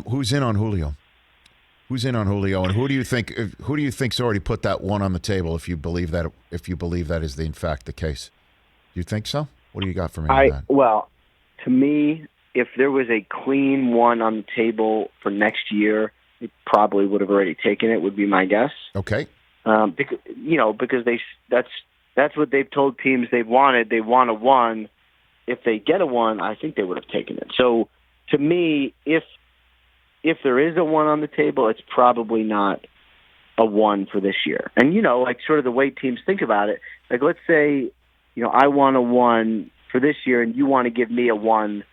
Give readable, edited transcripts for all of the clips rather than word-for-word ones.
Who's in on Julio? Who's in on Julio, and who do you think's already put that one on the table? If you believe that is in fact the case, do you think so? What do you got for me on that? Well, to me, if there was a clean one on the table for next year, it probably would have already taken it. Would be my guess. Okay. Because that's what they've told teams they've wanted. They want a one. If they get a one, I think they would have taken it. So to me, if there is a one on the table, it's probably not a one for this year. And, sort of the way teams think about it, like let's say, I want a one for this year and you want to give me a one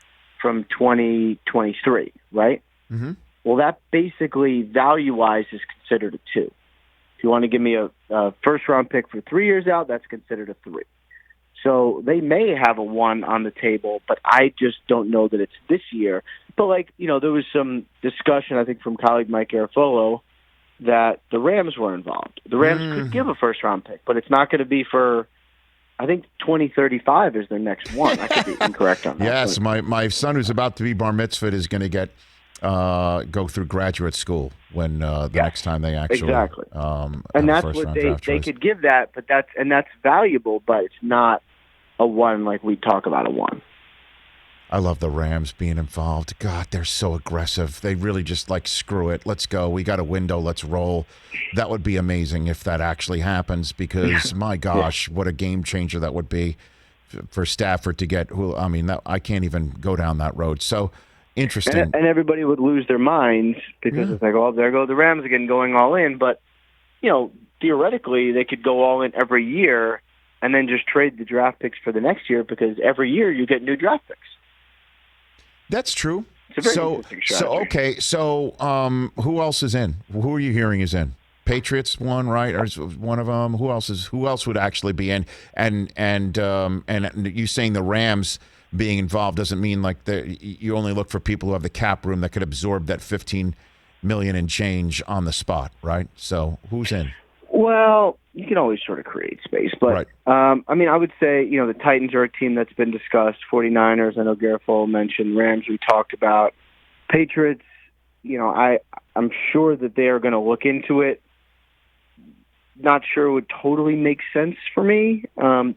from 2023, right? Mm-hmm. Well, that basically value-wise is considered a two. If you want to give me a first-round pick for 3 years out, that's considered a three. So they may have a one on the table, but I just don't know that it's this year. But, there was some discussion, I think, from colleague Mike Garafolo that the Rams were involved. The Rams could give a first-round pick, but it's not going to be for, I think, 2035 is their next one. I could be incorrect on that. Yes, my son who's about to be bar mitzvahed is going to go through graduate school when next time they actually exactly. And that's what they could give that, but that's valuable, but it's not a one like we talk about a one. I love the Rams being involved. God, they're so aggressive. They really just screw it. Let's go. We got a window. Let's roll. That would be amazing if that actually happens because, my gosh, what a game changer that would be for Stafford to get who. I mean, I can't even go down that road. So interesting. And everybody would lose their minds because it's like, oh, there go the Rams again going all in. But, theoretically, they could go all in every year and then just trade the draft picks for the next year because every year you get new draft picks. That's true. It's a very interesting strategy. So who else is in? Who are you hearing is in? Patriots one, right? Or is one of them? Who else would actually be in? And you saying the Rams being involved doesn't mean you only look for people who have the cap room that could absorb that $15 million and change on the spot, right? So who's in? Well, you can always sort of create space. But, right. I would say, the Titans are a team that's been discussed. 49ers, I know Garafolo mentioned. Rams, we talked about. Patriots, I'm sure that they are going to look into it. Not sure it would totally make sense for me,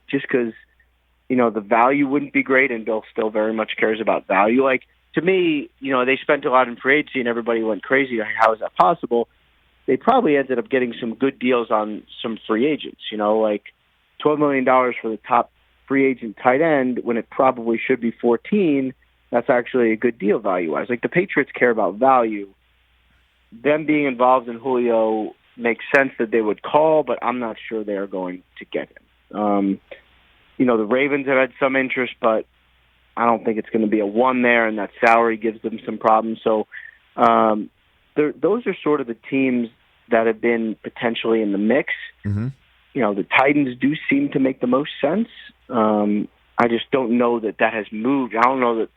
just because, the value wouldn't be great, and Bill still very much cares about value. To me, they spent a lot in free agency, and everybody went crazy. How is that possible? They probably ended up getting some good deals on some free agents, $12 million for the top free agent tight end when it probably should be 14. That's actually a good deal value-wise. The Patriots care about value. Them being involved in Julio makes sense that they would call, but I'm not sure they are going to get him. The Ravens have had some interest, but I don't think it's going to be a one there, and that salary gives them some problems. So, those are sort of the teams that have been potentially in the mix. Mm-hmm. The Titans do seem to make the most sense. I just don't know that has moved. I don't know that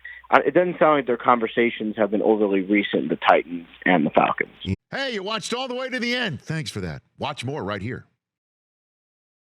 it doesn't sound like their conversations have been overly recent, the Titans and the Falcons. Hey, you watched all the way to the end. Thanks for that. Watch more right here.